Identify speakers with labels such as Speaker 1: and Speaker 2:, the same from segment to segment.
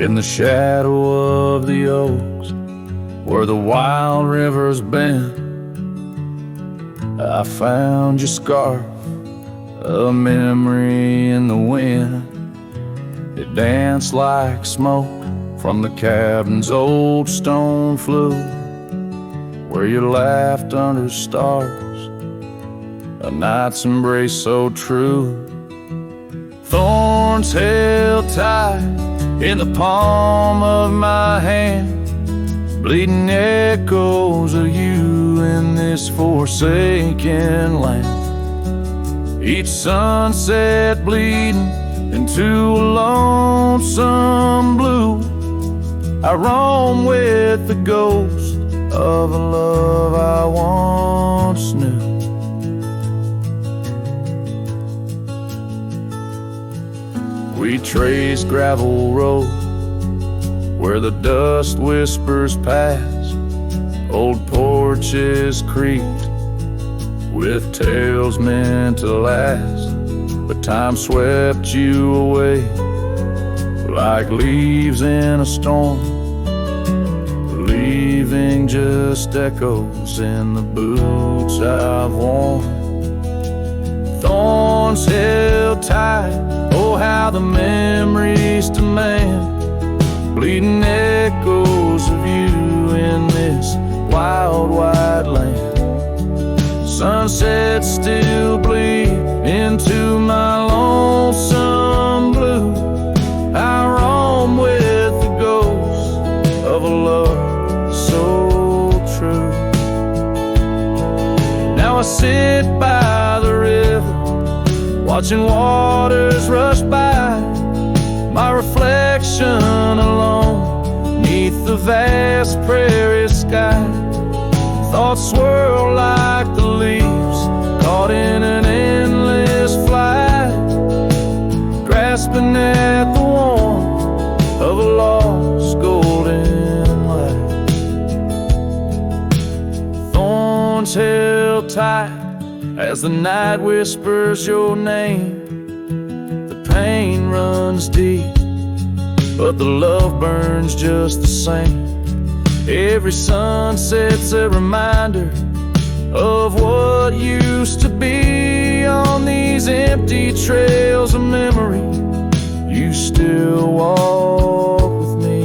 Speaker 1: In the shadow of the oaks, where the wild rivers bend, I found your scarf, a memory in the wind. It danced like smoke from the cabin's old stone flue, where you laughed under stars, a night's embrace so true. Thorns held tight in the palm of my hand, bleeding echoes of you in this forsaken land. Each sunset bleeding into a lonesome blue, I roam with the ghost of a love I once knew. We trace gravel roads where the dust whispers past, old porches creaked with tales meant to last. But time swept you away like leaves in a storm, leaving just echoes in the boots I've worn. Thorns held tight, oh how the memories demand, bleeding echoes of you in this wild, wide land. Sunsets still bleed into my lonesome blue. I roam with the ghost of a love so true. Now I sit by the river, watching waters rush by, my reflection alone neath the vast prairie sky. Thoughts swirl like the leaves caught in an endless flight, grasping at the warmth of a lost golden light. Thorns held tight as the night whispers your name. The pain runs deep, but the love burns just the same. Every sunset's a reminder of what used to be. On these empty trails of memory, you still walk with me.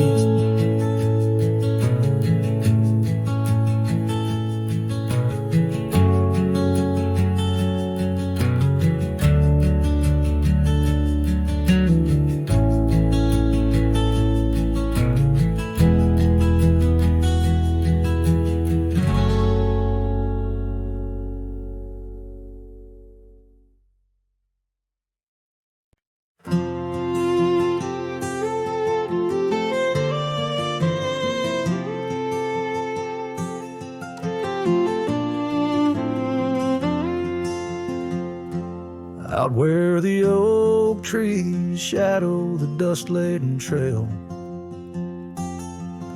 Speaker 1: Out where the oak trees shadow the dust-laden trail,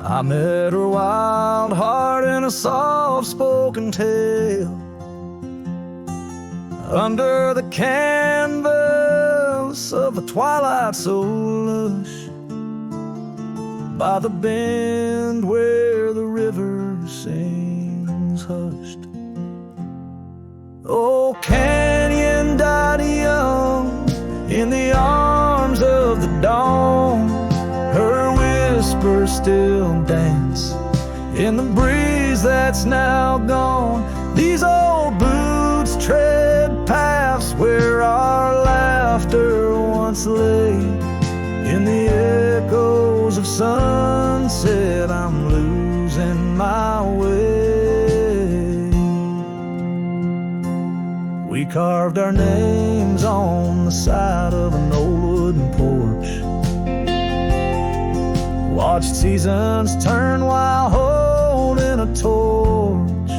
Speaker 1: I met her wild heart in a soft-spoken tale. Under the canvas of a twilight so lush, by the bend where the river sings hushed. Oh, canyon died young in the arms of the dawn. Her whispers still dance in the breeze that's now gone. These old boots tread paths where our laughter once lay. In the echoes of sunset, I'm losing my way. We carved our names on the side of an old wooden porch, watched seasons turn while holding a torch.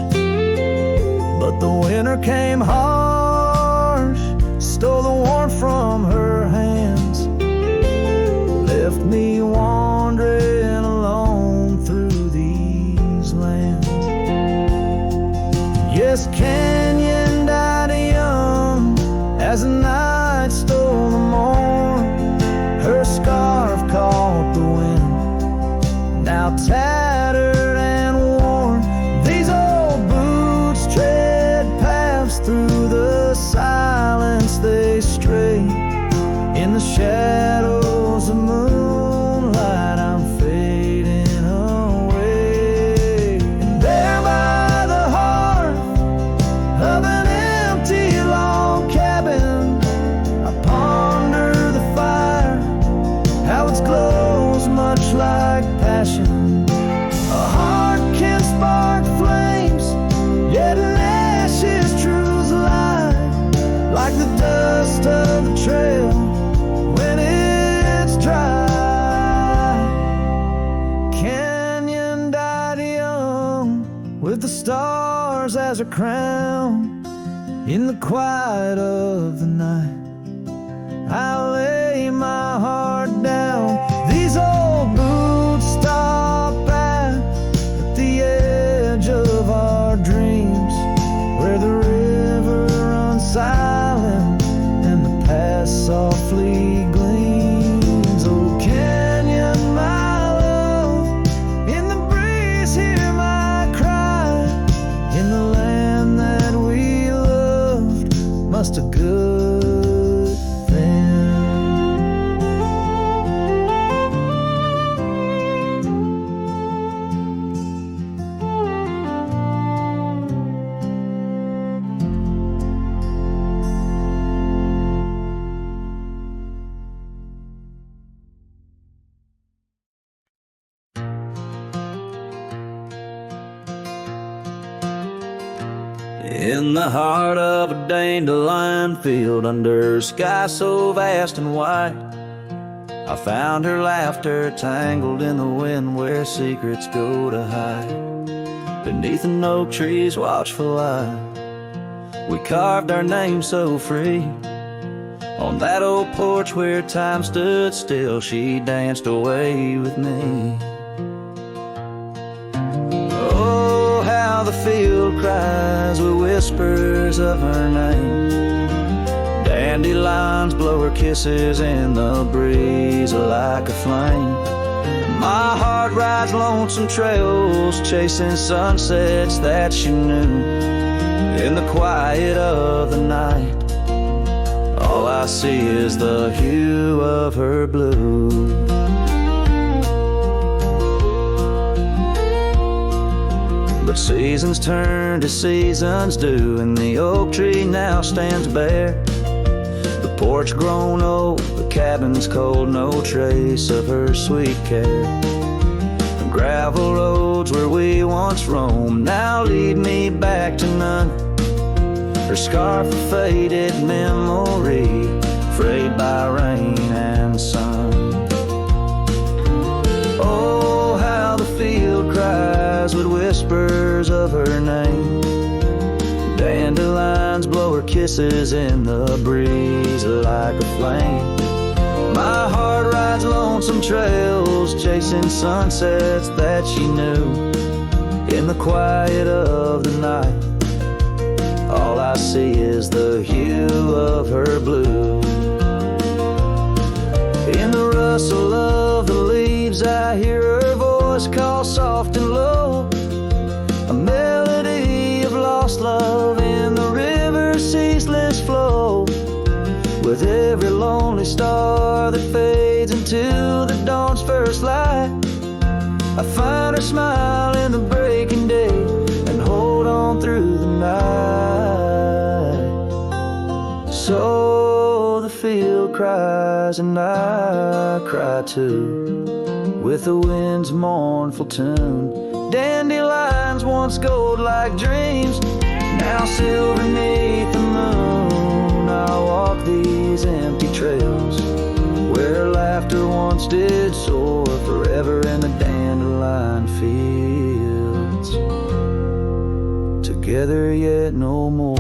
Speaker 1: But the winter came harsh, stole the warmth from her hands, left me wandering alone through these lands. Yes, canyon died young as the night stole the morn. Her scarf caught the wind now tattered and worn. These old boots tread paths through the silence, they stray in the shadows of moonlight. I'm fading away. And there by the hearth of an empty log cabin, I ponder the fire, how its glow's much like passion. A heart can spark flames, yet in ashes truths lie, like the dust of the trail when it's dry. Canyon died young with the stars as her crown. In the quiet of the night, I lay my heart down. These old boots stop at the edge of our dreams, where the river runs silent and the past softly gleams. Oh, canyon, my love, in the breeze hear my cry. In the land that we loved, must a good thing. In the heart of a dandelion field, under a sky so vast and white, I found her laughter tangled in the wind where secrets go to hide. Beneath an oak tree's watchful eye, we carved our name so free. On that old porch where time stood still, she danced away with me. Oh, how the field cries with whispers of her name. Dandelions blow her kisses in the breeze like a flame. My heart rides lonesome trails, chasing sunsets that she knew. In the quiet of the night, all I see is the hue of her blue. But seasons turn to seasons do, and the oak tree now stands bare. The porch grown old, the cabin's cold, no trace of her sweet care. The gravel roads where we once roamed now lead me back to none. Her scarf a faded memory, frayed by rain and sun. Oh, how the field cries with whispers of her name. Dandelions blow her kisses in the breeze like a flame. My heart rides lonesome trails, chasing sunsets that she knew. In the quiet of the night, all I see is the hue of her blue. In the rustle of the leaves, I hear her voice call soft and low. A melody of lost love in the river's ceaseless flow. With every lonely star that fades into the dawn's first light, I find her smile in the breaking day and hold on through the night. So the field cries and I cry too, with the wind's mournful tune. Dandelions once gold like dreams, now silver beneath the moon. I walk these empty trails where laughter once did soar, forever in the dandelion fields, together yet no more.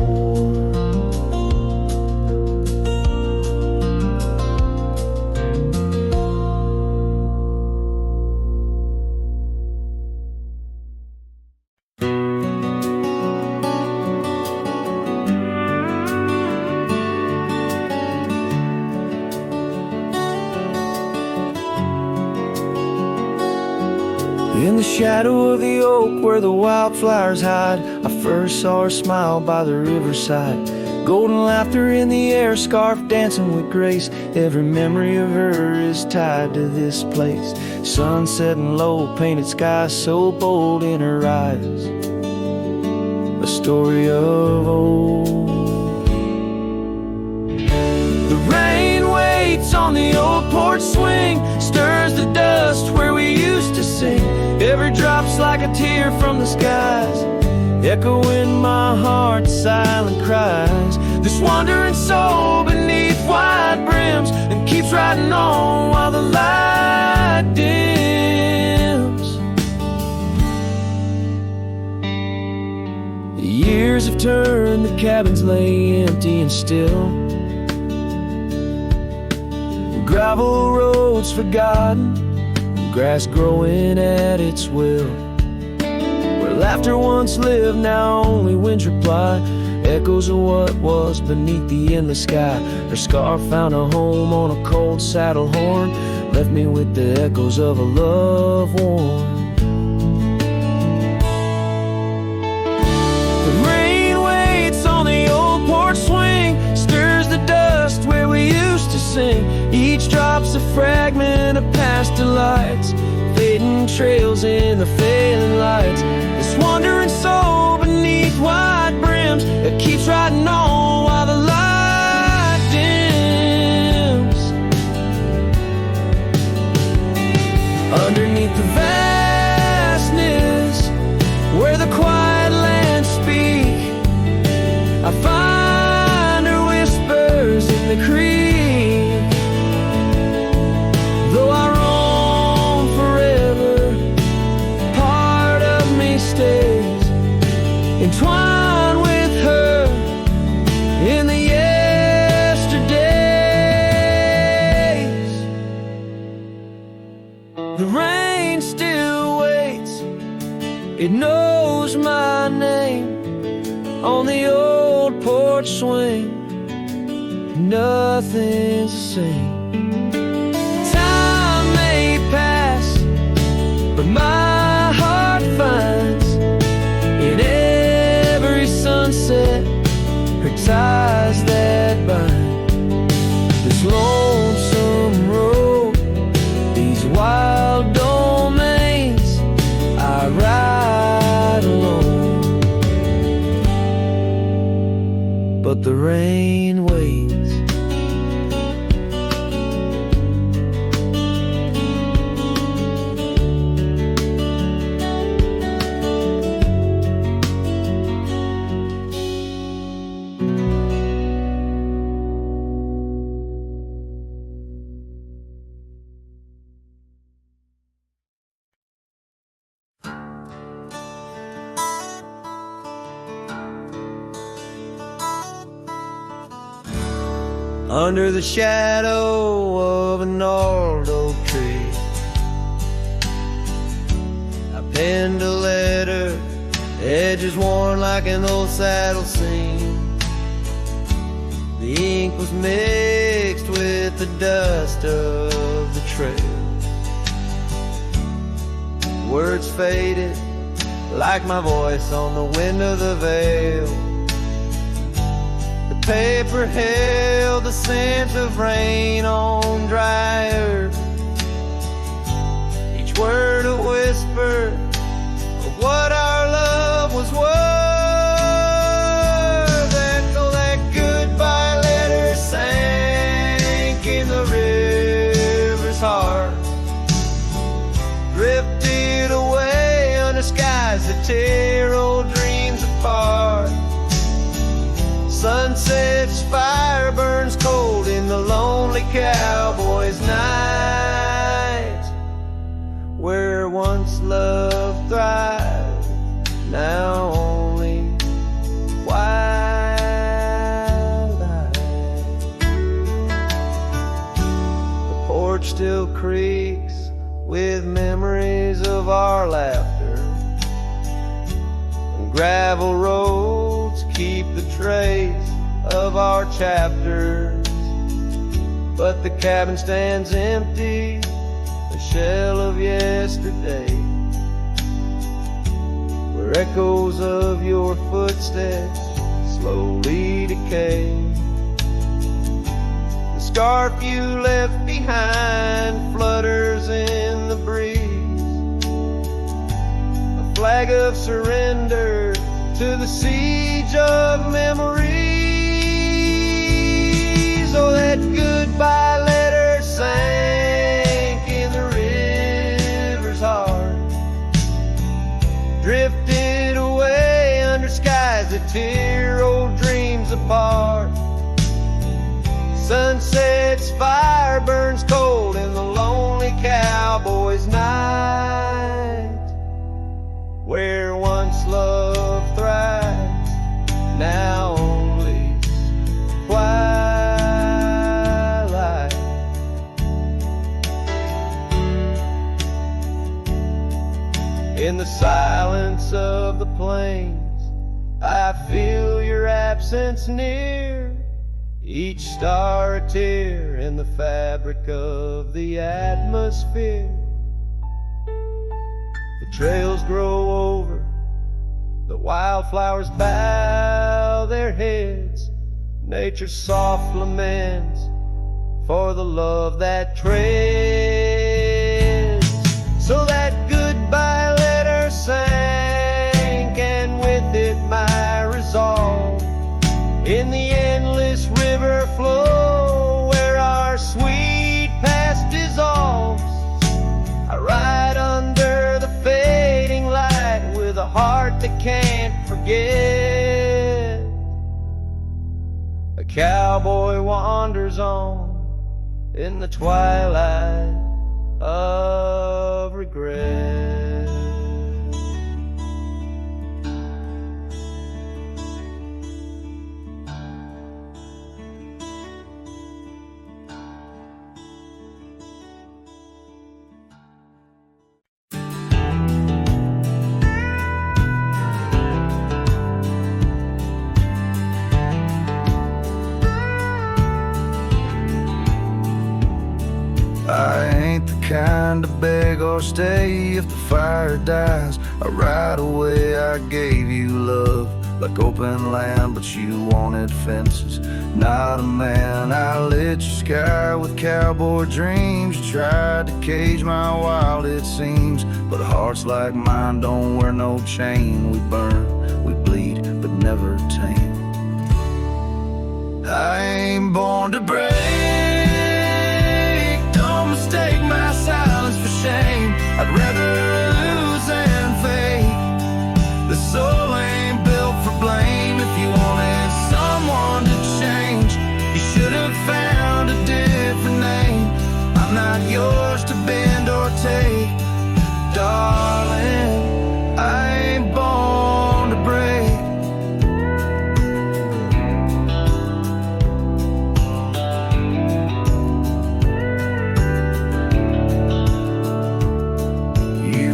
Speaker 1: In the shadow of the oak where the wildflowers hide, I first saw her smile by the riverside. Golden laughter in the air, scarf dancing with grace. Every memory of her is tied to this place. Sun setting low, painted skies so bold in her eyes. A story of old. The rain waits on the old porch swing, stirs the dust where we used to sing. Every drop's like a tear from the skies, echo in my heart's silent cries. This wandering soul beneath wide brims and keeps riding on while the light dims. The years have turned, the cabins lay empty and still. Gravel roads forgotten, grass growing at its will. Where laughter once lived, now only winds reply. Echoes of what was beneath the endless sky. Her scarf found a home on a cold saddle horn, left me with the echoes of a love worn. The rain waits on the old porch swing, stirs the dust where we used to sing. Each drop's a fragment of past delights, fading trails in the failing lights. This wandering soul beneath wide brims, it keeps riding on while the light dims. Underneath the vastness, where the quiet lands speak, I find her whispers in the creek. Though I roam forever, part of me stays entwined with her in the yesterdays. The rain still waits, it knows my name. On the old porch swing, nothing's the same. Time may pass, but my heart finds in every sunset her ties that bind. This lonesome road, these wild domains, I ride alone. But the rain waits. Under the shadow of an old oak tree, I penned a letter, edges worn like an old saddle seam. The ink was mixed with the dust of the trail. Words faded like my voice on the wind of the veil. Paper held the scent of rain on dry earth, each word a whisper of what our love was worth. Echo that goodbye letter sank in the river's heart, drifted away under skies that tear old dreams apart. Sunset's fire burns cold in the lonely cowboy's night, where once love thrived, now only wild eyes. The porch still creaks with memories of our laughter, and gravel roads keep the trace of our chapters. But the cabin stands empty, a shell of yesterday.
Speaker 2: where echoes of your footsteps slowly decay. The scarf you left behind flutters in the breeze, a flag of surrender to the siege of memories. Oh, that goodbye letter sank in the river's heart, drifted away under skies that tear old dreams apart. Sunset's fire burns cold in the lonely cowboy's night, where once love thrives, now only twilight. In the silence of the plains, I feel your absence near, each star a tear in the fabric of the atmosphere. The trails grow over, the wildflowers bow their heads, nature's soft laments for the love that treads. So that goodbye letter sank, and with it my resolve, in the endless river flow where our sweet past dissolves. I ride under the fading light with a heart that can't forget. A cowboy wanders on in the twilight of regret.
Speaker 1: I ain't the kind to beg or stay. If the fire dies, right away I gave you love like open land, but you wanted fences. Not a man, I lit your sky with cowboy dreams. You tried to cage my wild, it seems, but hearts like mine don't wear no chain. We burn, we bleed, but never tame. I ain't born to break. Mistake my silence for shame. I'd rather lose than fake. The soul ain't built for blame. If you wanted someone to change, you should have found a different name. I'm not yours to bend or take, darling. I ain't born to break.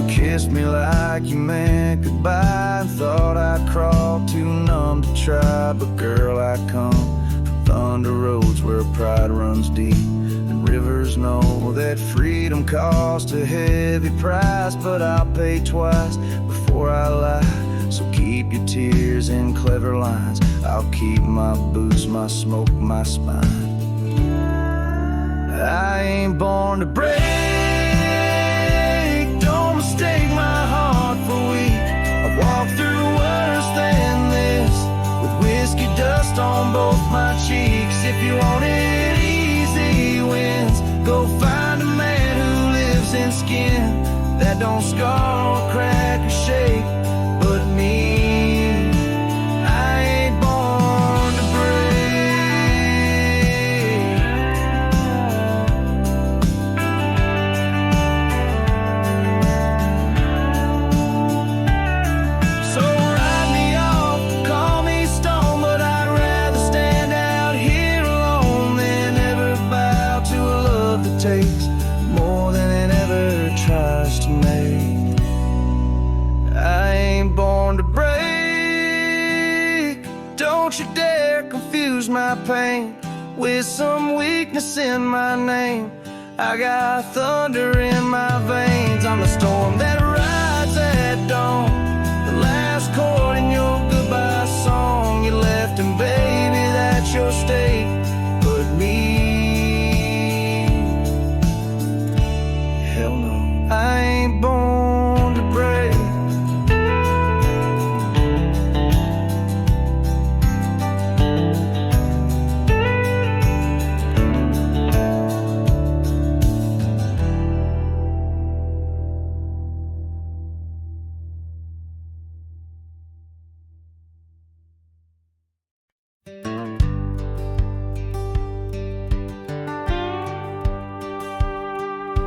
Speaker 1: Kissed me like you meant goodbye, and thought I'd crawl too numb to try. But girl, I come from thunder roads where pride runs deep, and rivers know that freedom costs a heavy price. But I'll pay twice before I lie, so keep your tears in clever lines. I'll keep my boots, my smoke, my spine. I ain't born to break. Mistake my heart for weak. I've walked through worse than this, with whiskey dust on both my cheeks. If you wanted easy wins, go find a man who lives in skin that don't scar or crack or shake. But me, I ain't born to takes more than it ever tries to make. I ain't born to break. Don't you dare confuse my pain with some weakness in my name. I got thunder in my veins. I'm the storm that rides at dawn, the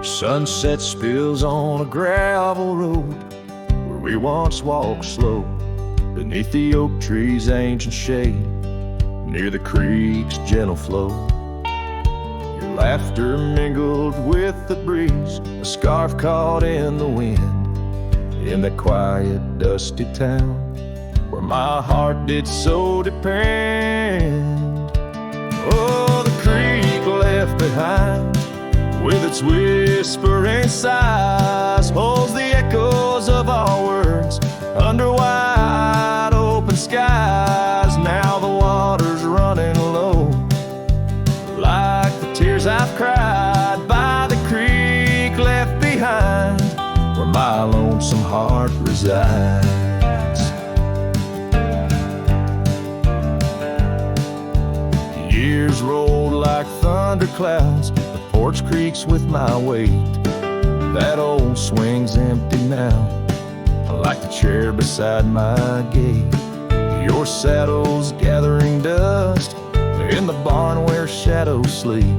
Speaker 1: Sunset spills on a gravel road where we once walked slow, beneath the oak tree's ancient shade, near the creek's gentle flow. Your laughter mingled with the breeze, a scarf caught in the wind, in that quiet, dusty town where my heart did so depend. Oh, the creek left behind, with its whispering sighs, holds the echoes of our words under wide open skies. Now the water's running low, like the tears I've cried by the creek left behind, where my lonesome heart resides. Years rolled like thunderclouds, the porch creaks with my weight. That old swing's empty now, like the chair beside my gate. Your saddle's gathering dust in the barn where shadows sleep.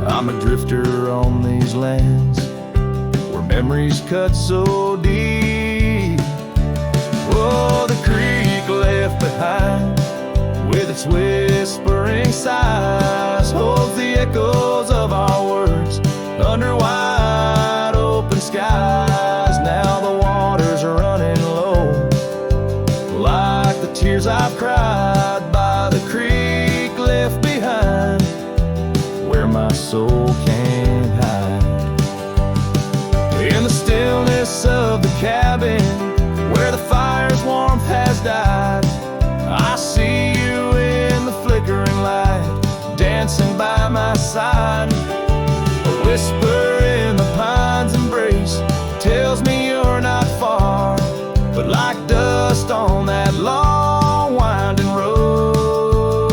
Speaker 1: I'm a drifter on these lands where memories cut so deep. Oh, the creek left behind, with its whispering sighs, holds the echoes of our words under wide open skies. Now the water's running low, like the tears I've cried by the creek left behind, where my soul can't hide. In the stillness of the cabin, where the fire's warmth has died, I see you in the flickering light, dancing by my side. A whisper in the pine's embrace tells me you're not far, but like dust on that long winding road,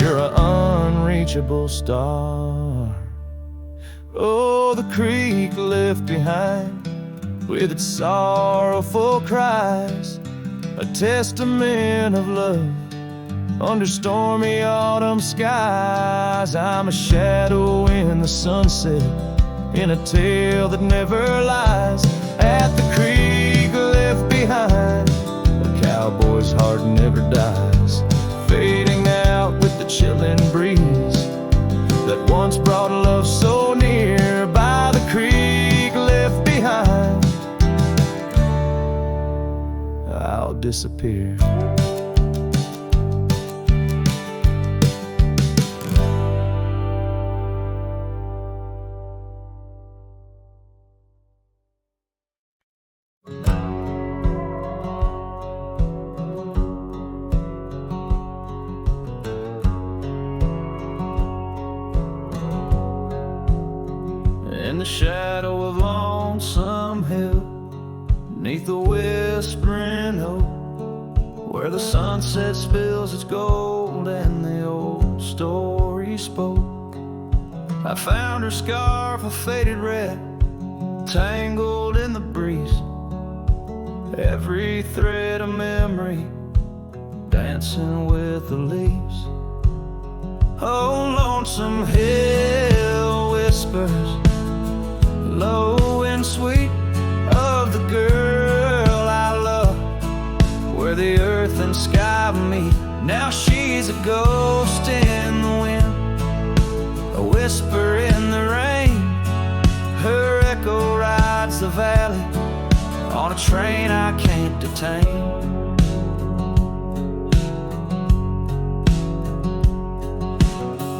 Speaker 1: you're an unreachable star. Oh, the creek left behind, with its sorrowful cries, a testament of love under stormy autumn skies. I'm a shadow in the sunset, in a tale that never lies. At the creek left behind, a cowboy's heart never dies, fading out with the chilling breeze that once brought love so near. By the creek left behind, I'll disappear. In the shadow of Lonesome Hill, beneath the whispering oak, where the sunset spills its gold and the old story spoke, I found her scarf, a faded red, tangled in the breeze, every thread a memory, dancing with the leaves. Oh, Lonesome Hill whispers, low and sweet, of the girl I love, where the earth and sky meet. Now she's a ghost in the wind, a whisper in the rain. Her echo rides the valley on a train I can't detain.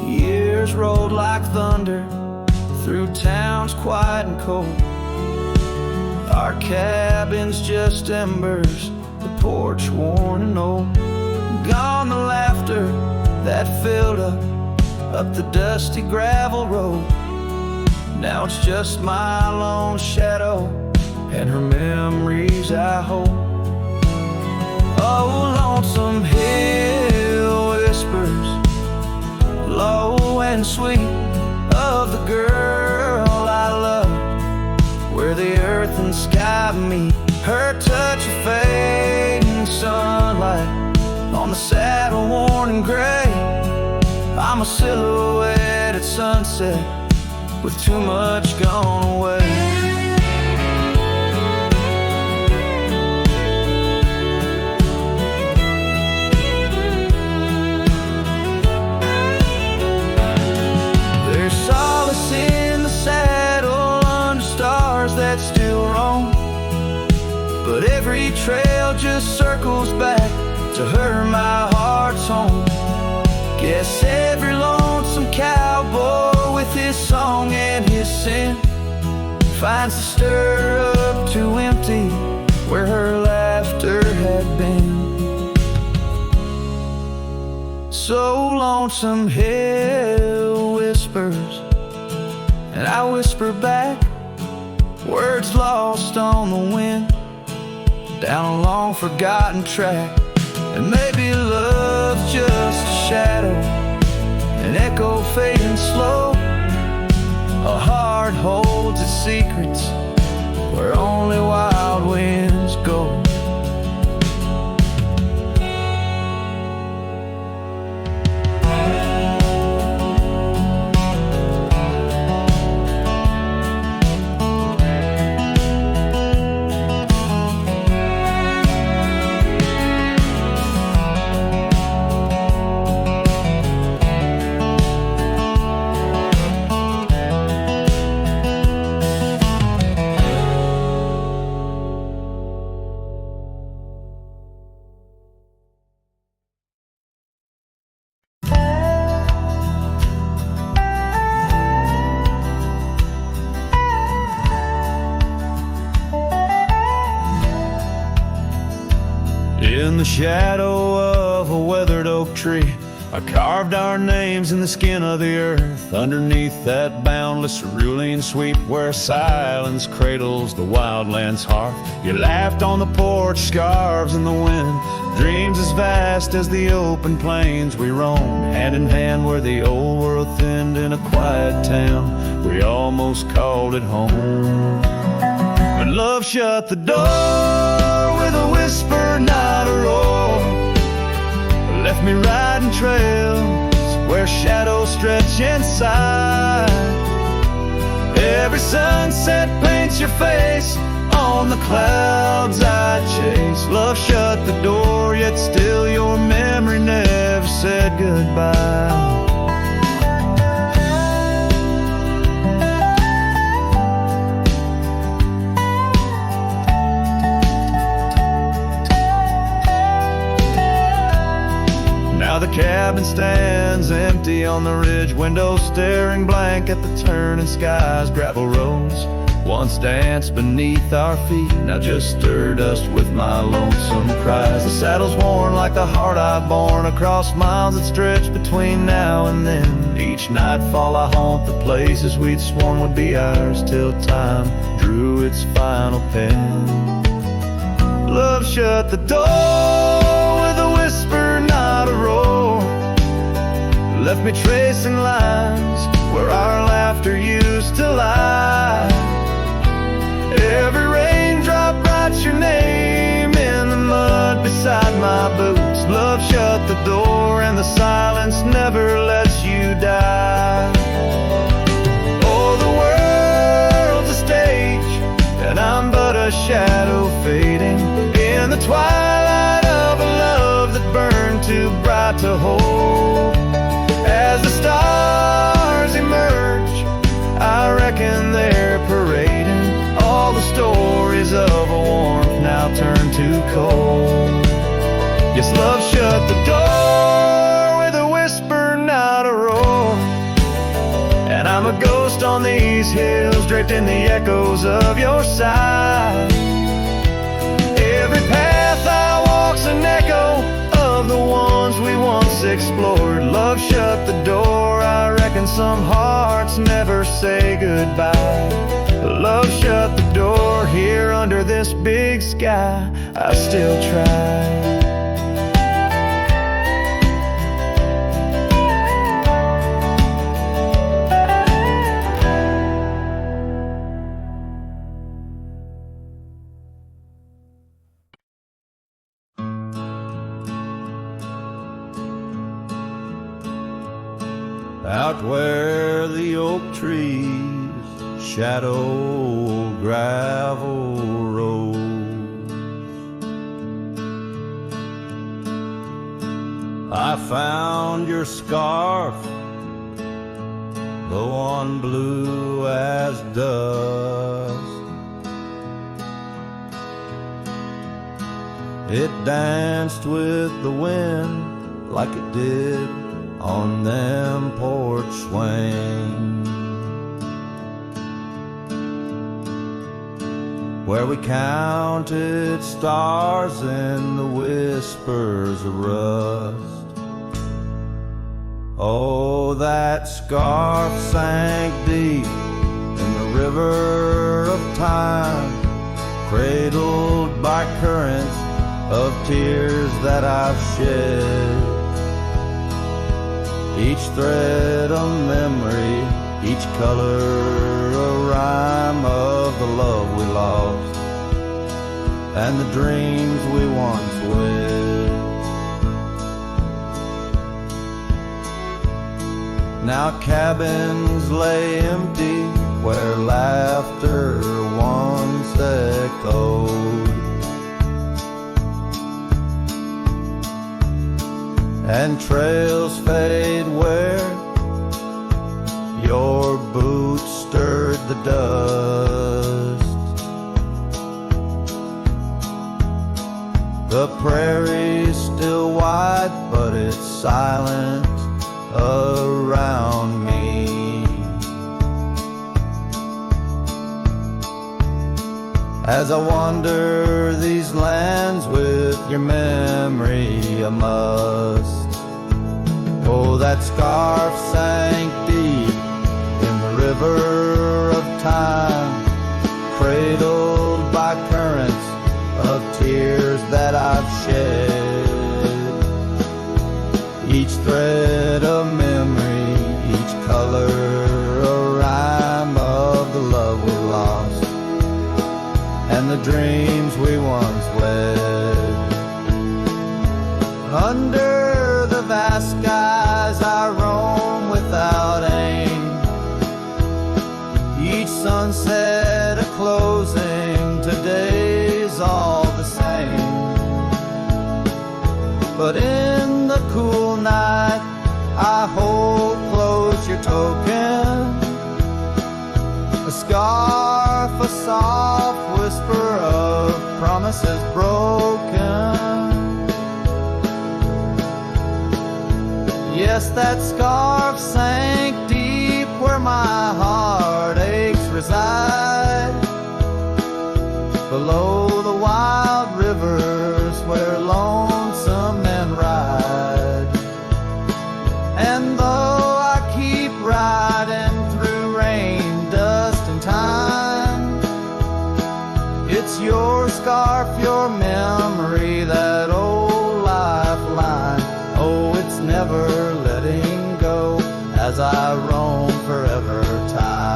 Speaker 1: Years rolled like thunder through towns quiet and cold. Our cabin's just embers, the porch worn and old. Gone the laughter that filled up the dusty gravel road. Now it's just my lone shadow and her memories I hold. Oh, Lonesome Hill whispers, low and sweet, of the girl I love, where the earth and sky meet. Her touch of fading sunlight on the saddle worn and gray. I'm a silhouette at sunset, with too much gone away. There's solace in the saddle under stars that still roam, but every trail just circles back to her my heart's home. Guess every lonesome cowboy with his song and his sin finds the stir up too empty where her laughter had been. So lonesome hell whispers, and I whisper back, words lost on the wind, down a long forgotten track. And maybe love's just a shadow, an echo fading slow. A heart holds its secrets where only wild winds go. In the shadow of a weathered oak tree, I carved our names in the skin of the earth. Underneath that boundless cerulean sweep where silence cradles the wildland's heart. You laughed on the porch, scarves in the wind, dreams as vast as the open plains we roamed. Hand in hand where the old world thinned in a quiet town, we almost called it home. But love shut the door with a whisper, not a roar. Left me riding trails where shadows stretch inside. Every sunset paints your face on the clouds I chase. Love shut the door, yet still your memory never said goodbye. The cabin stands empty on the ridge, windows staring blank at the turning skies. Gravel roads once danced beneath our feet, now just stir dust with my lonesome cries. The saddle's worn like the heart I've borne across miles that stretch between now and then. Each nightfall I haunt the places we'd sworn would be ours till time drew its final pen. Love shut the door with a whisper, not a roar. Left me tracing lines where our laughter used to lie. Every raindrop writes your name in the mud beside my boots. Love shut the door and the silence never lets you die. Oh, the world's a stage and I'm but a shadow fading in the twilight of a love that burned too bright to hold. As the stars emerge, I reckon they're parading all the stories of a warmth now turned to cold. Yes, love shut the door with a whisper, not a roar. And I'm a ghost on these hills, draped in the echoes of your side. Every path I walk's an echo of the ones we once explored. Love shut the door, I reckon some hearts never say goodbye. Love shut the door, here under this big sky, I still try.
Speaker 2: out where the oak trees shadow gravel roads. I found your scarf, the one blue as dust. It danced with the wind like it did on them porch swings, where we counted stars in the whispers of rust. Oh, that scarf sank deep in the river of time, cradled by currents of tears that I've shed. Each thread a memory, each color a rhyme of the love we lost and the dreams we once wed. Now cabins lay empty where laughter once echoed, and trails fade where your boots stirred the dust. The prairie's still wide, but it's silent around me. As I wander these lands with your memory, I must. Oh, that scarf sank deep in the river of time, cradled by currents of tears that I've shed. Each thread a memory, each color a rhyme of the love we lost and the dreams we once wed. Under the vast skies I roam without aim, each sunset a closing, today's all the same. But in the cool night I hold close your token, a scarf, a soft whisper of promises broken. Yes, that scarf sank deep where my heartaches reside, below the wild rivers where lonesome men ride. And though I keep riding through rain, dust and time, it's your scarf, your memory, that old lifeline. Oh, it's never letting go as I roam forever tied.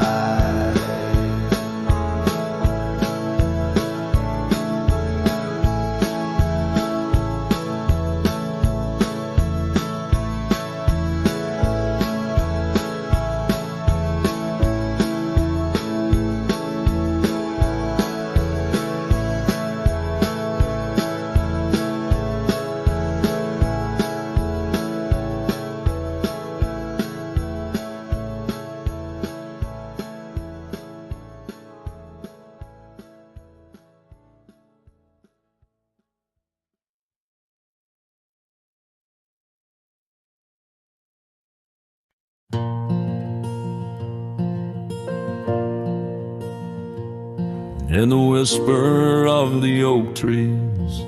Speaker 1: In the whisper of the oak trees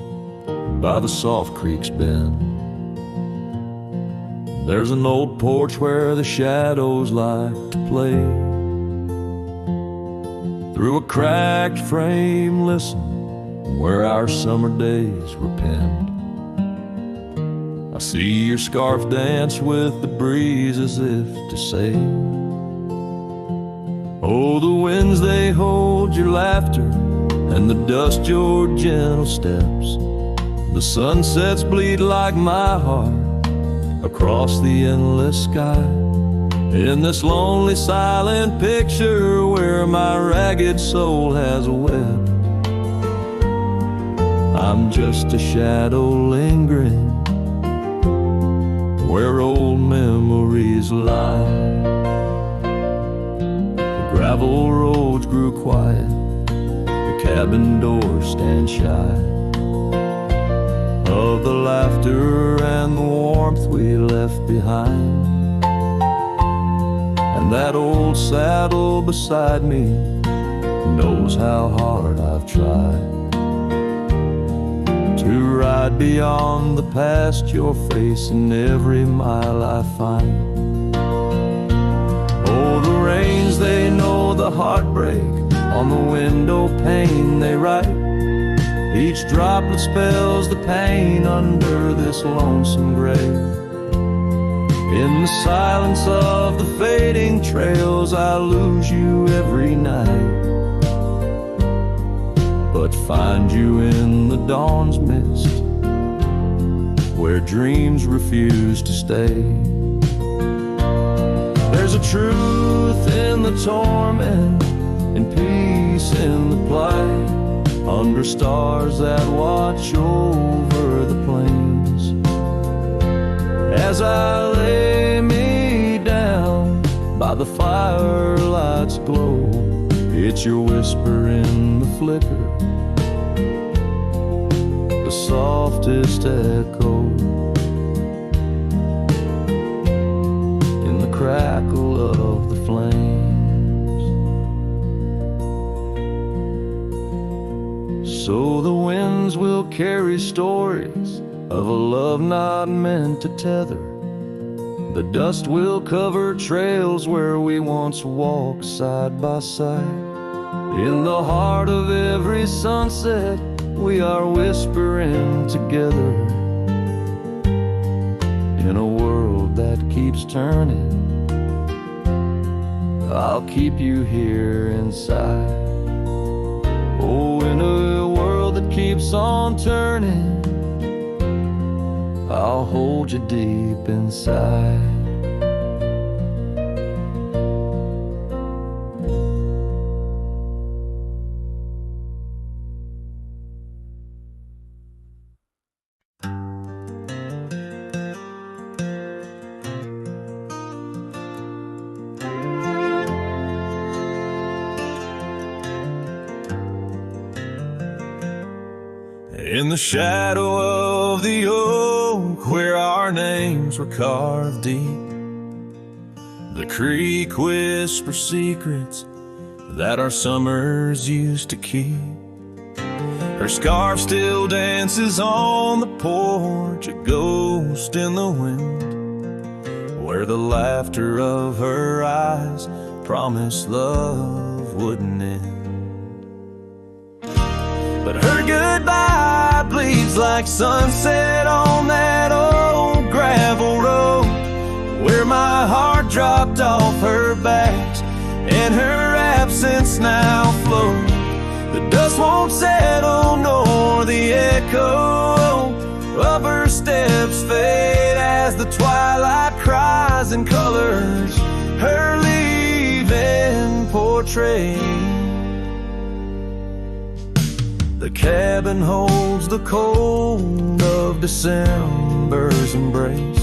Speaker 1: by the soft creek's bend, there's an old porch where the shadows like to play. Through a cracked frame, listen, where our summer days were penned. I see your scarf dance with the breeze as if to say, oh, the winds, they hold your laughter, and the dust your gentle steps. The sunsets bleed like my heart across the endless sky, in this lonely silent picture where my ragged soul has wept. I'm just a shadow lingering where old memories lie. The gravel roads grew quiet, the cabin doors stand shy of the laughter and the warmth we left behind. And that old saddle beside me knows how hard I've tried to ride beyond the past, your face in every mile I find. Oh, the rains, they know the heartbreak, on the window pane they write. Each droplet spells the pain under this lonesome grave. In the silence of the fading trails, I lose you every night, but find you in the dawn's mist, where dreams refuse to stay. There's a truth in the torment, and peace in the plight, under stars that watch over the plains. As I lay me down by the firelight's glow, it's your whisper in the flicker, the softest echo in the crackle of the flames. So the winds will carry stories of a love not meant to tether. The dust will cover trails where we once walked side by side. In the heart of every sunset, we are whispering together. In a world that keeps turning, I'll keep you here inside. Oh, in a world that keeps on turning, I'll hold you deep inside. In the shadow of the oak where our names were carved deep, the creek whispers secrets that our summers used to keep. Her scarf still dances on the porch, a ghost in the wind, where the laughter of her eyes promised love wouldn't end. But her goodbye bleeds like sunset on that old gravel road, where my heart dropped off her back and her absence now flows. The dust won't settle nor the echo of her steps fade as the twilight cries and colors her leaving portray. The cabin holds the cold of December's embrace,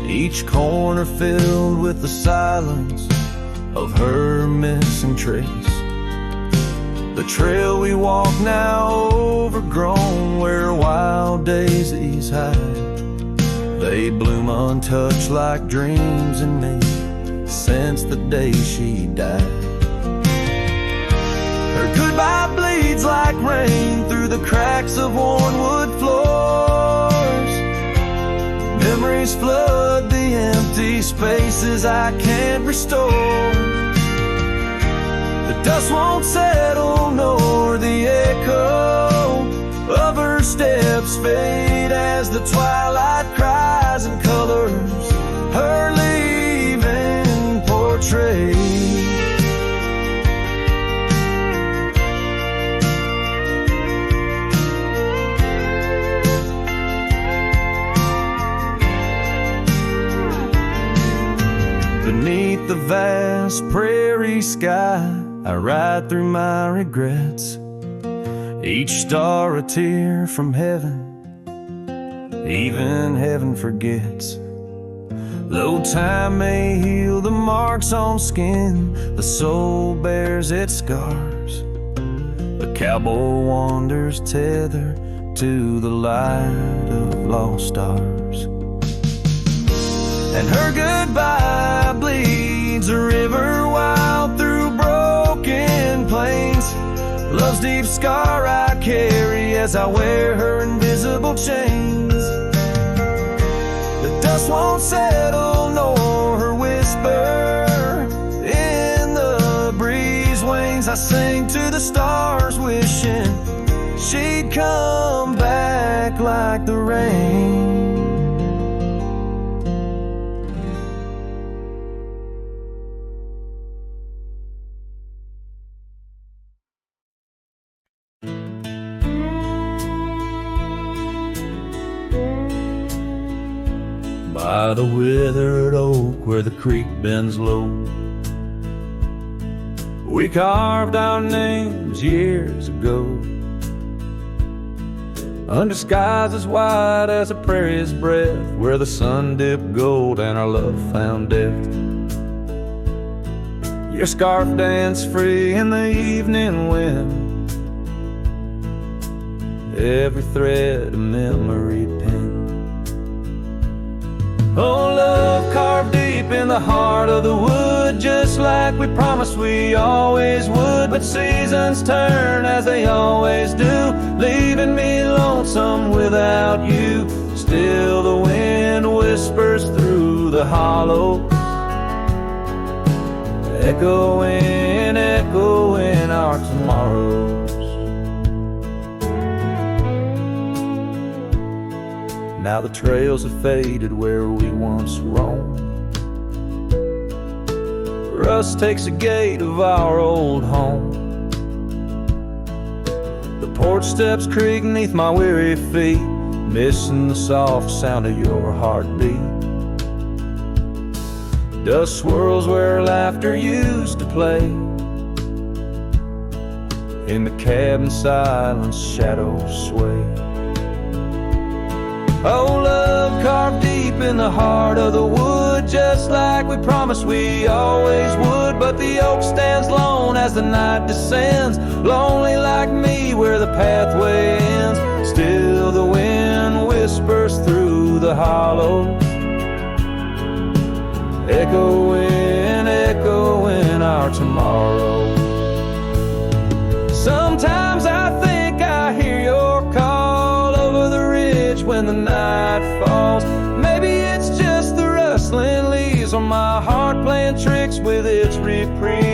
Speaker 1: each corner filled with the silence of her missing trace. The trail we walk now overgrown, where wild daisies hide. They bloom untouched like dreams in me since the day she died. Her goodbye bleeds like rain through the cracks of worn wood floors. Memories flood the empty spaces I can't restore. The dust won't settle nor the echo of her steps fade as the twilight cries and colors her leaving portray. vast prairie sky, I ride through my regrets. Each star a tear from heaven, even heaven forgets. Though time may heal the marks on skin, the soul bears its scars. The cowboy wanders tethered to the light of lost stars. And her goodbye bleeds a river wild through broken plains. Love's deep scar I carry as I wear her invisible chains. The dust won't settle nor her whisper in the breeze wings. I sing to the stars wishing she'd come back like the rain. By the withered oak where the creek bends low, we carved our names years ago, under skies as wide as a prairie's breath, where the sun dipped gold and our love found death. Your scarf danced free in the evening wind, every thread a memory pinned. Oh, love carved deep in the heart of the wood, just like we promised we always would. But seasons turn as they always do, leaving me lonesome without you. Still the wind whispers through the hollow, echoing, echoing our tomorrows. Now the trails have faded where we once roamed. Rust takes the gate of our old home. The porch steps creak beneath my weary feet, missing the soft sound of your heartbeat. Dust swirls where laughter used to play. In the cabin silence, shadows sway. Oh, love carved deep in the heart of the wood, just like we promised we always would. But the oak stands lone as the night descends, lonely like me where the pathway ends. Still the wind whispers through the hollow, echoing, echoing our tomorrow. Sometimes I think I hear your call over the ridge when the night falls. Maybe it's just the rustling leaves or my heart playing tricks with its reprieve.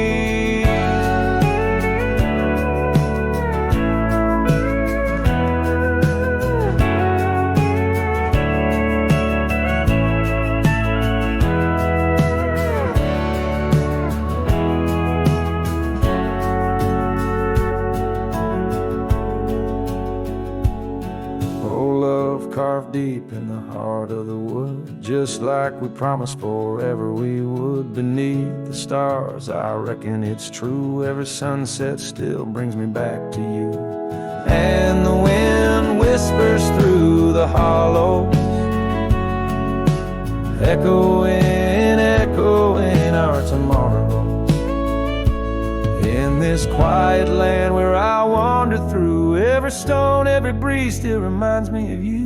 Speaker 1: Carved deep in the heart of the wood, just like we promised forever we would. Beneath the stars, I reckon it's true, every sunset still brings me back to you. And the wind whispers through the hollow, echoing, echoing our tomorrow. In this quiet land where I wander through, every stone, every breeze still reminds me of you.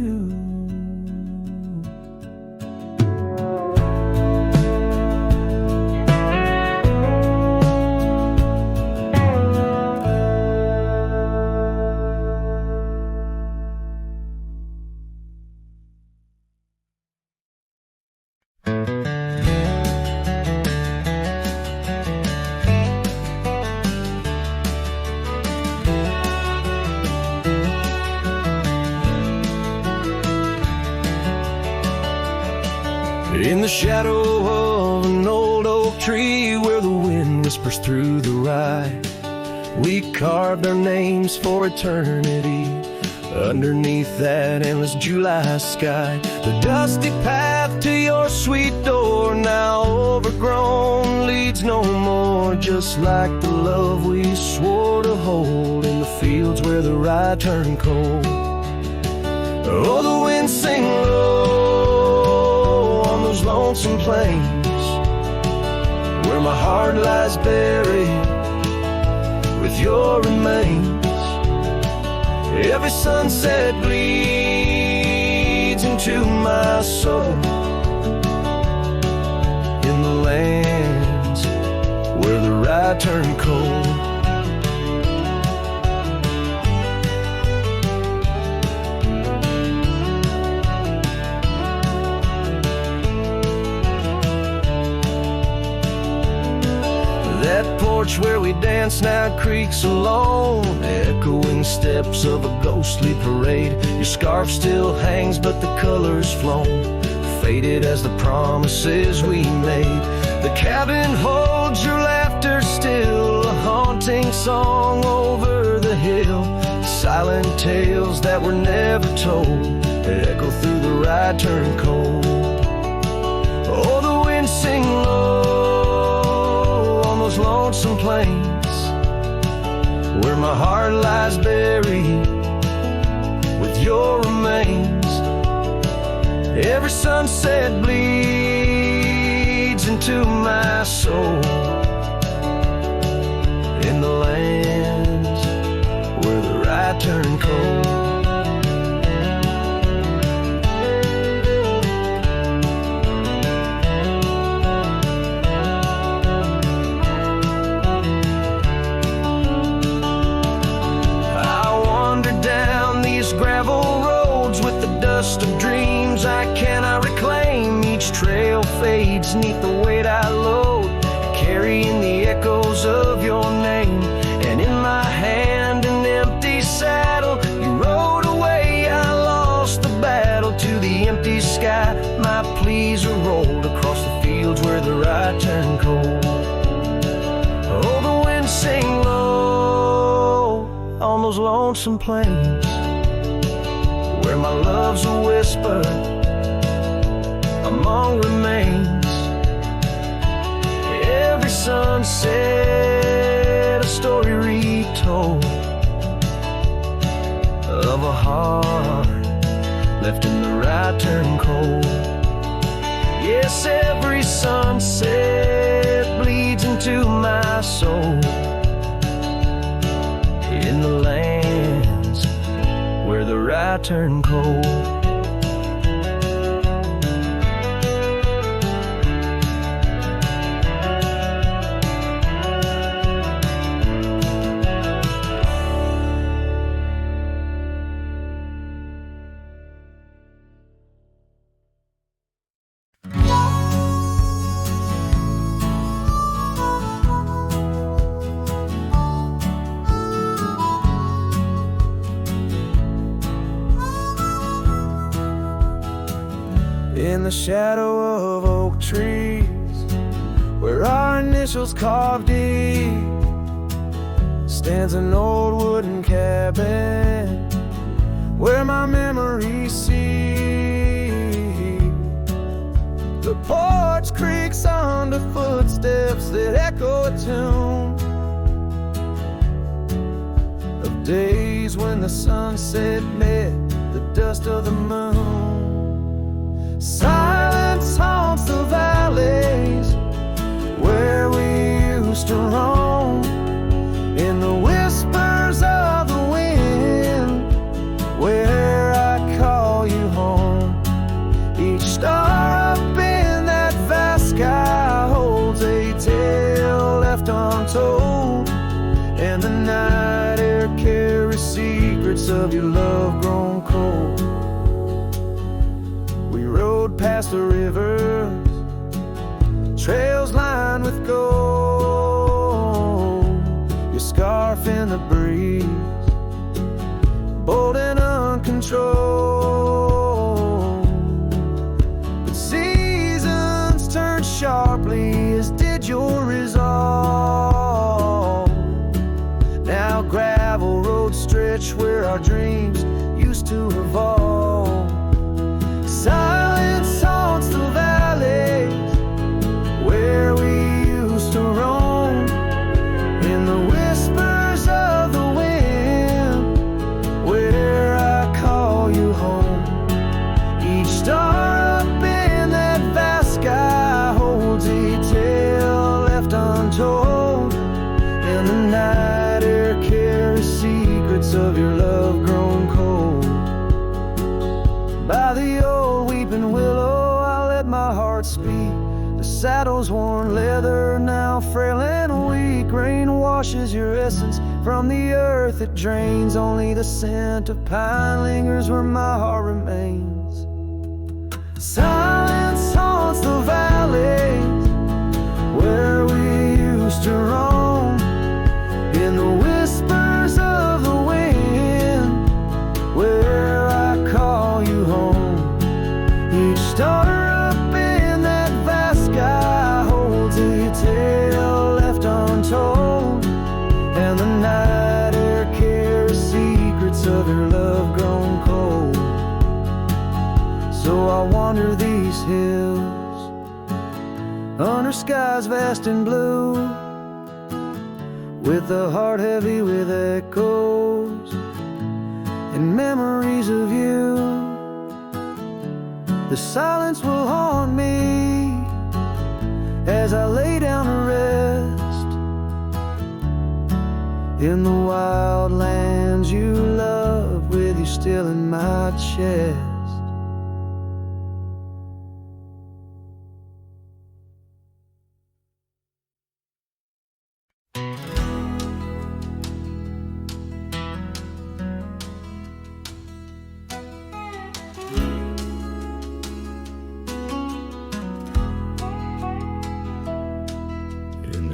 Speaker 1: In the shadow of an old oak tree where the wind whispers through the rye, we carved our names for eternity
Speaker 2: underneath that endless July sky. The dusty path to your sweet door, now overgrown, leads no more. Just like the love we swore to hold in the fields where the rye turned cold. Oh, the winds sing low on those lonesome plains where my heart lies buried with your remains. Every sunset bleeds into my soul in the lands where the rye turned cold. That porch where we dance now creaks alone, echoing steps of a ghostly parade. Your scarf still hangs but the color's flown, faded as the promises we made. The cabin holds your laughter still, a haunting song over the hill. Silent tales that were never told echo through the rye turned cold. Oh, the winds sing low on those lonesome plains where my heart lies buried with your remains. Every sunset bleeds into my soul in the lands where the rye turned cold. Gravel roads with the dust of dreams I cannot reclaim. Each trail fades neath the weight I load, carrying the echoes of your name. And in my hand an empty saddle, you rode away, I lost the battle. To the empty sky my pleas are rolled, across the fields where the rye turned cold. Oh, the winds sing low on those lonesome plains where my love's a whisper among remains. Every sunset a story retold of a heart left in the rye turned cold. Yes, every sunset bleeds into my soul in the lands where the rye turned cold. In the shadow of oak trees, where our initials carved deep, stands an old wooden cabin where my memories see. The porch creaks under footsteps that echo a tune of days when the sunset met the dust of the moon. Silence haunts the valleys where we used to roam, in the whispers of the wind where I call you home. Each star up in that vast sky holds a tale left untold, and the night air carries secrets of your love grown cold. Past the rivers, trails lined with gold, your scarf in the breeze, bold and uncontrolled. But seasons turned sharply, as did your resolve. Now gravel roads stretch where our dreams used
Speaker 1: heart's speed. The saddle's worn leather, now frail and weak. Rain washes your essence from the earth it drains. Only the scent of pine lingers where my heart remains. Silence haunts the valleys where we used to roam. In the whispers of the wind, where I call you home. Each star up in that vast sky holds a tale left untold, and the night air carries secrets of your love grown cold. So I wander these hills under skies vast and blue, with a heart heavy with echoes and memories of you. The silence will haunt me as I lay down to rest in the wild lands you love, with you still in my chest.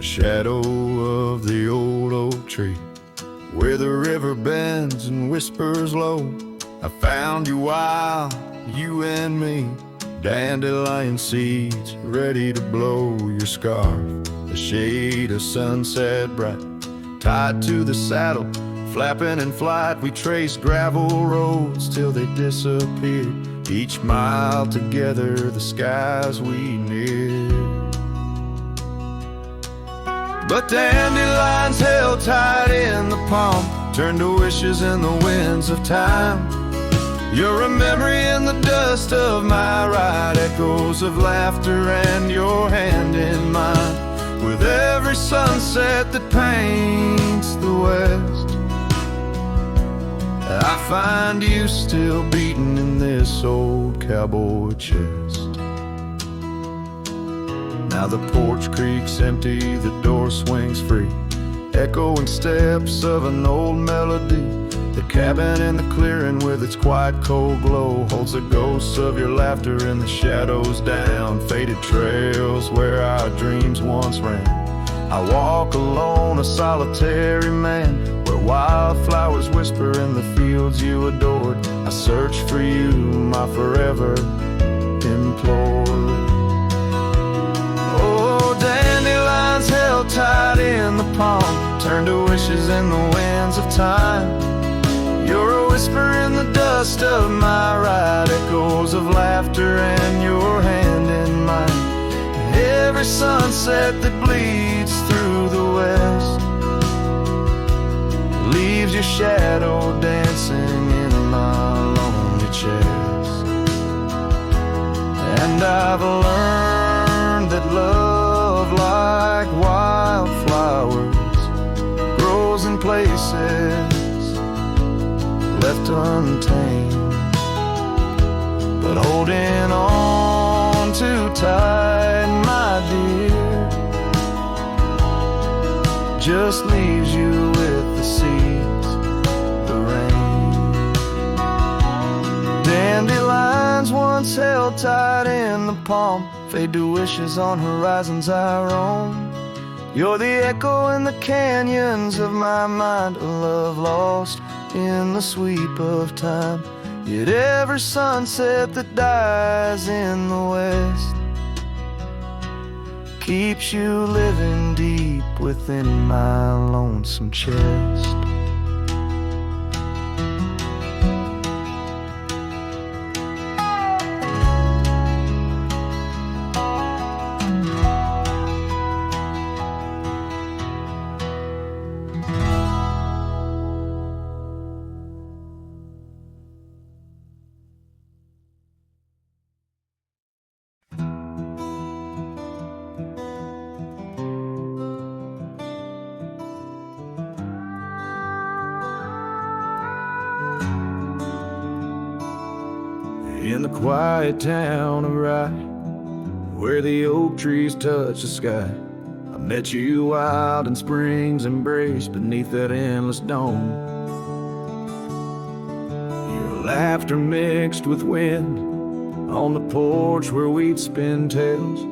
Speaker 3: Shadow of the old oak tree, where the river bends and whispers low, I found you wild, you and me, dandelion seeds ready to blow. Your scarf, a shade of sunset bright, tied to the saddle, flapping in flight. We traced gravel roads till they disappeared, each mile together the skies we neared. But dandelions held tight in the palm turned to wishes in the winds of time. You're a memory in the dust of my ride, echoes of laughter and your hand in mine. With every sunset that paints the west, I find you still beating in this old cowboy chest. Now the porch creaks empty, the door swings free, echoing steps of an old melody. The cabin in the clearing with its quiet cold glow holds the ghosts of your laughter in the shadows down faded trails where our dreams once ran. I walk alone, a solitary man, where wildflowers whisper in the fields you adored. I search for you, my forever implored. Dandelions held tight in the palm turned to wishes in the winds of time. You're a whisper in the dust of my ride, echoes of laughter and your hand in mine. Every sunset that bleeds through the west leaves your shadow dancing in my lonely chest. And I've learned that love, like wildflowers, grows in places left untamed. But holding on too tight, my dear, just leaves you with the seeds, the rain. Dandelions once held tight in the palm fade to wishes on horizons I roam. You're the echo in the canyons of my mind, a love lost in the sweep of time. Yet every sunset that dies in the west keeps you living deep within my lonesome chest.
Speaker 1: In the quiet town of Rye, where the oak trees touch the sky. I met you wild in spring's embrace beneath that endless dome. Your laughter mixed with wind on the porch where we'd spin tales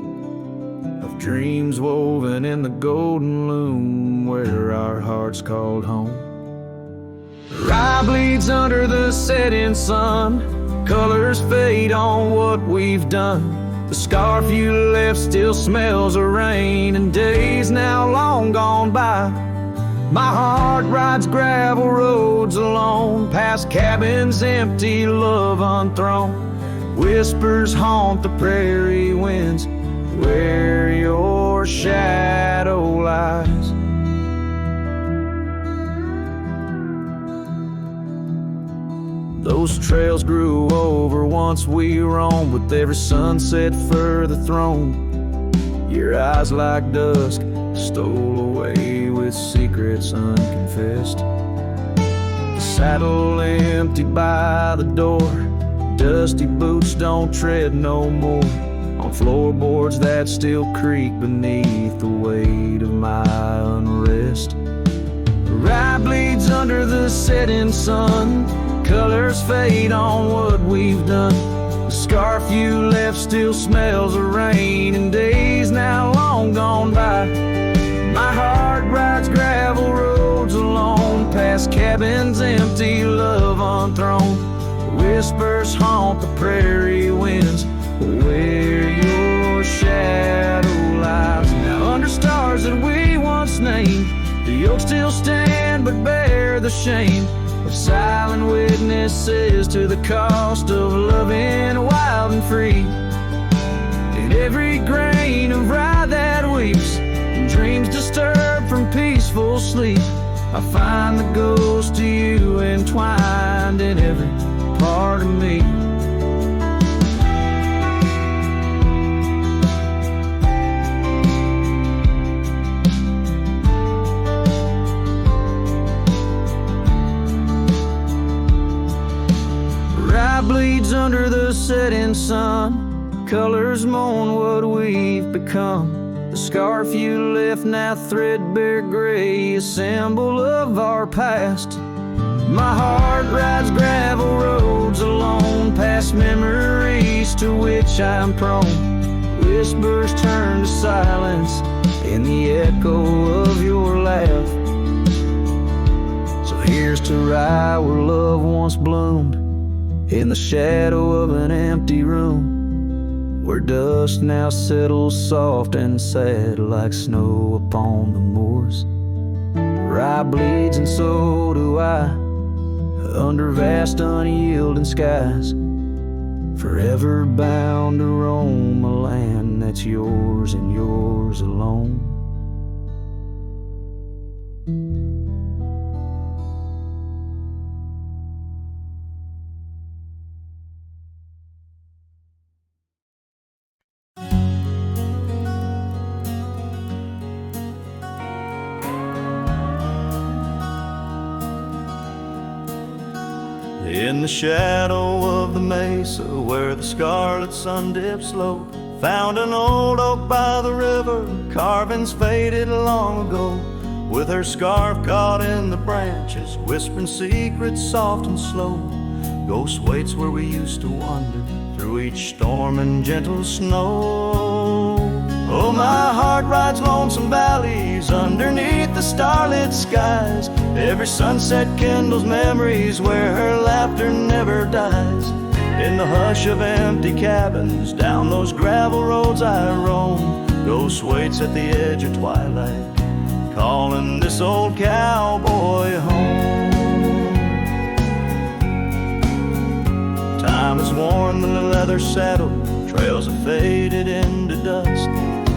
Speaker 1: of dreams woven in the golden loom where our hearts called home. Rye bleeds under the setting sun, colors fade on what we've done. The scarf you left still smells of rain and days now long gone by. My heart rides gravel roads alone, past cabins empty, love unthrown. Whispers haunt the prairie winds where your shadow lies. Those trails grew over once we roamed, with every sunset for the throne. Your eyes like dusk stole away with secrets unconfessed. The saddle emptied by the door, dusty boots don't tread no more on floorboards that still creak beneath the weight of my unrest. Rye bleeds under the setting sun, colors fade on what we've done. The scarf you left still smells of rain and days now long gone by. My heart rides gravel roads alone, past cabins empty, love unthrown. Whispers haunt the prairie winds where your shadow lies. Now under stars that we once named, the oaks still stand but bear the shame of silent witnesses to the cost of loving wild and free. In every grain of rye that weeps, and dreams disturbed from peaceful sleep, I find the ghost of you entwined in every part of me. Rye bleeds under the setting sun, colors mourn what we've become. The scarf you left now threadbare gray, a symbol of our past. My heart rides gravel roads alone, past memories to which I'm prone. Whispers turn to silence in the echo of your laugh. So here's to rye where love once bloomed, in the shadow of an empty room, where dust now settles soft and sad like snow upon the moors. Rye bleeds and so do I, under vast unyielding skies, forever bound to roam a land that's yours and yours alone.
Speaker 2: In the shadow of the mesa where the scarlet sun dips low, found an old oak by the river, carvings faded long ago. With her scarf caught in the branches, whispering secrets soft and slow. Ghost waits where we used to wander through each storm and gentle snow. Oh, my heart rides lonesome valleys underneath the starlit skies. Every sunset kindles memories where her laughter never dies. In the hush of empty cabins, down those gravel roads I roam, ghost waits at the edge of twilight, calling this old cowboy home. Time has worn the leather saddle, trails have faded into dust.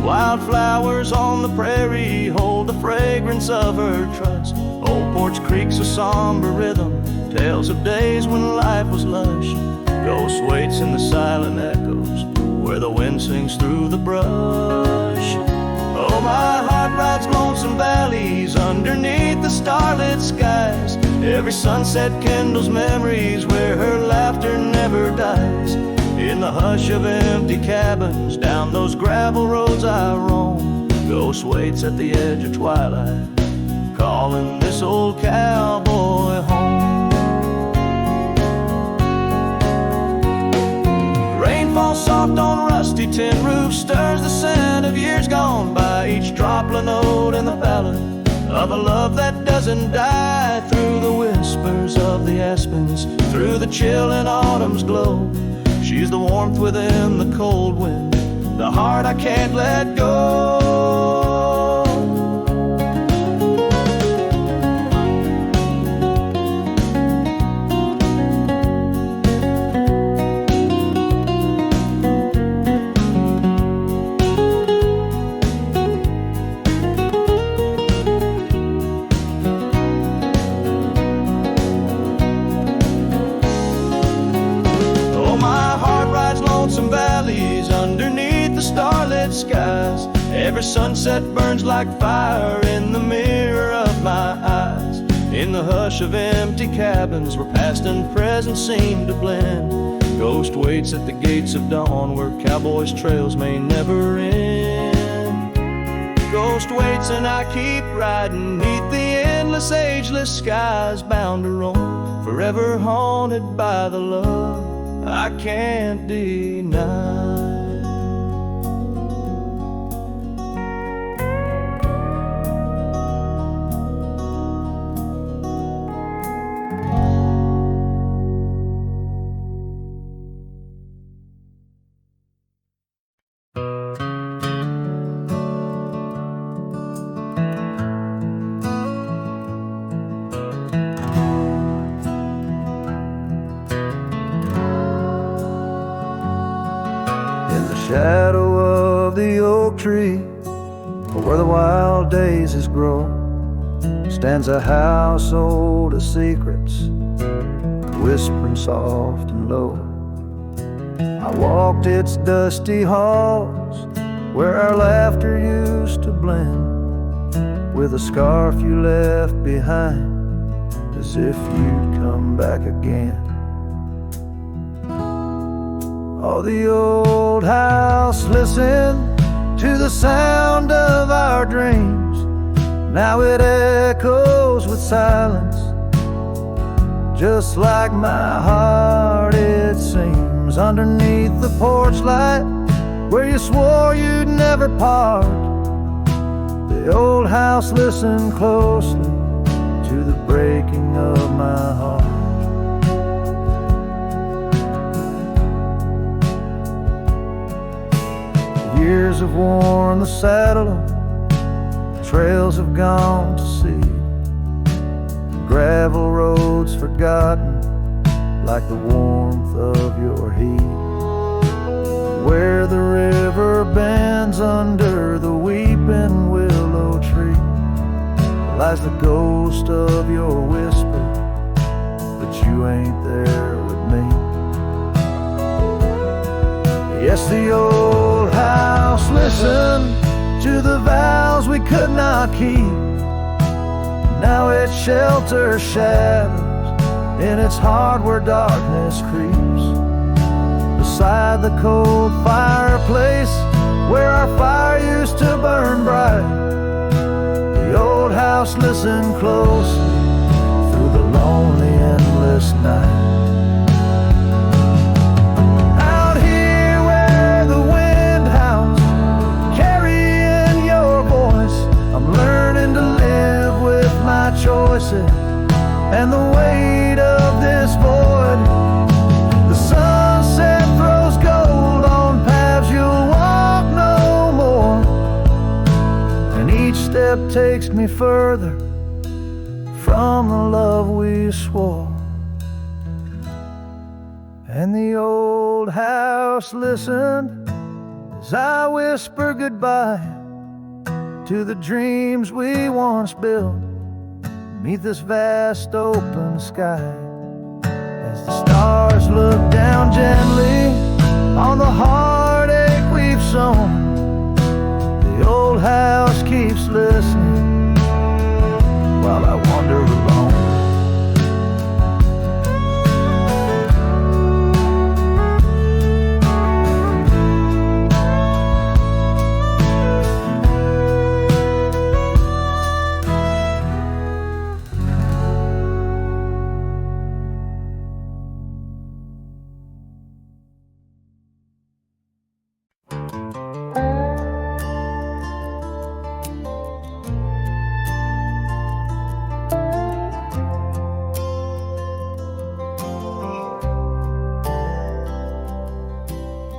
Speaker 2: Wildflowers on the prairie hold the fragrance of her trust. Old Porch Creek's a somber rhythm, tales of days when life was lush. Ghost waits in the silent echoes where the wind sings through the brush. Oh, my heart rides lonesome valleys underneath the starlit skies. Every sunset kindles memories where her laughter never dies. In the
Speaker 1: the hush of empty cabins, down those gravel roads I roam, ghost waits at the edge of twilight, calling this old cowboy home. Rain falls soft on rusty tin roofs, stirs the scent of years gone by, each droplet note in the ballad of a love that doesn't die, through the whispers of the aspens, through the chill in autumn's glow. She's the warmth within the cold wind, the heart I can't let go. Some valleys underneath the starlit skies, every sunset burns like fire in the mirror of my eyes. In the hush of empty cabins where past and present seem to blend, ghost waits at the gates of dawn where cowboys' trails may never end. Ghost waits and I keep riding neath the endless ageless skies, bound to roam, forever haunted by the love I can't deny.
Speaker 4: Shadow of the oak tree, where the wild daisies grow, stands a house old of secrets, whispering soft and low. I walked its dusty halls, where our laughter used to blend with a scarf you left behind, as if you'd come back again. Oh, the old house listened to the sound of our dreams. Now it echoes with silence, just like my heart it seems. Underneath the porch light, where you swore you'd never part, the old house listened closely to the breaking of my heart. Years have worn the saddle, trails have gone to seed, gravel roads forgotten like the warmth of your heat. Where the river bends under the weeping willow tree lies the ghost of your whisper, but you ain't there with me. Yes, the old house listened to the vows we could not keep. Now it shelters shadows in its heart where darkness creeps. Beside the cold fireplace where our fire used to burn bright, the old house listened closely through the lonely endless night. Choices and the weight of this void. The sunset throws gold on paths you'll walk no more, and each step takes me further from the love we swore. And the old house listened as I whisper goodbye to the dreams we once built beneath this vast open sky. As the stars look down gently on the heartache we've sown, the old house keeps listening while I wander alone.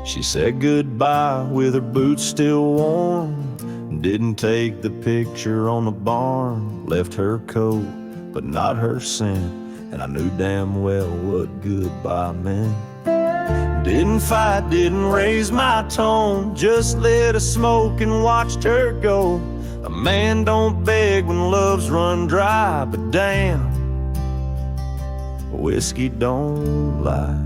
Speaker 1: She said goodbye with her boots still warm, didn't take the picture on the barn, left her coat but not her scent, and I knew damn well what goodbye meant. Didn't fight, didn't raise my tone, just lit a smoke and watched her go. A man don't beg when love's run dry, but damn, whiskey don't lie.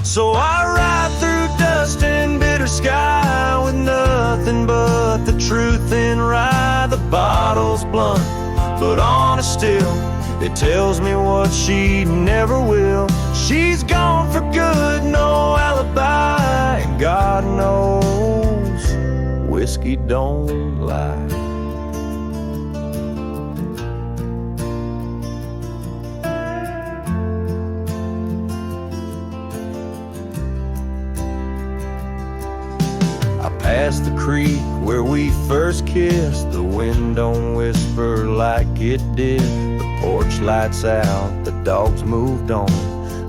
Speaker 1: So I ride through dust and bitter sky with nothing but the truth in rye. The bottle's blunt, but honest still. It tells me what she never will. She's gone for good, no alibi, and God knows whiskey don't lie. Past the creek where we first kissed, the wind don't whisper like it did. The porch lights out, the dogs moved on,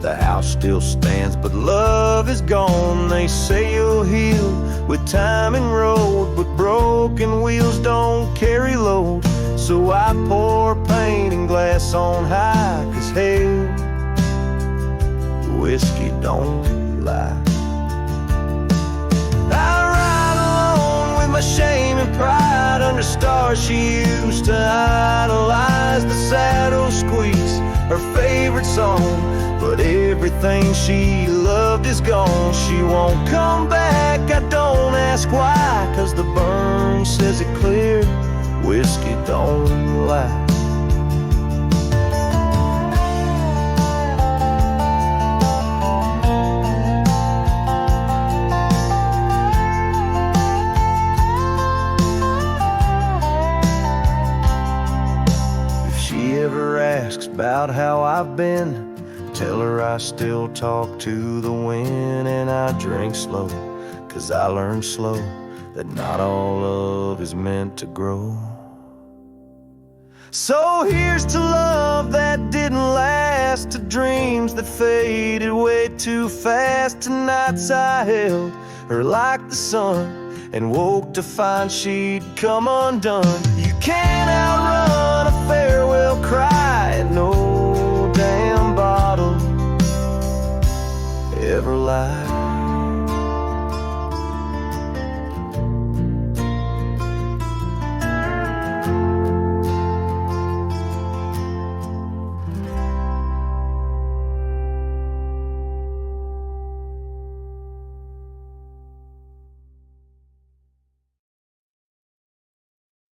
Speaker 1: the house still stands, but love is gone. They say you'll heal with time and road, but broken wheels don't carry load. So I pour paint and glass on high, 'cause hey, whiskey don't lie. My shame and pride under stars she used to idolize. The saddle squeaks, her favorite song, but everything she loved is gone. She won't come back, I don't ask why, 'cause the burn says it clear, whiskey don't lie. About how I've been, tell her I still talk to the wind, and I drink slow, 'cause I learned slow that not all love is meant to grow. So here's to love that didn't last, to dreams that faded way too fast, to nights I held her like the sun and woke to find she'd come undone. You can't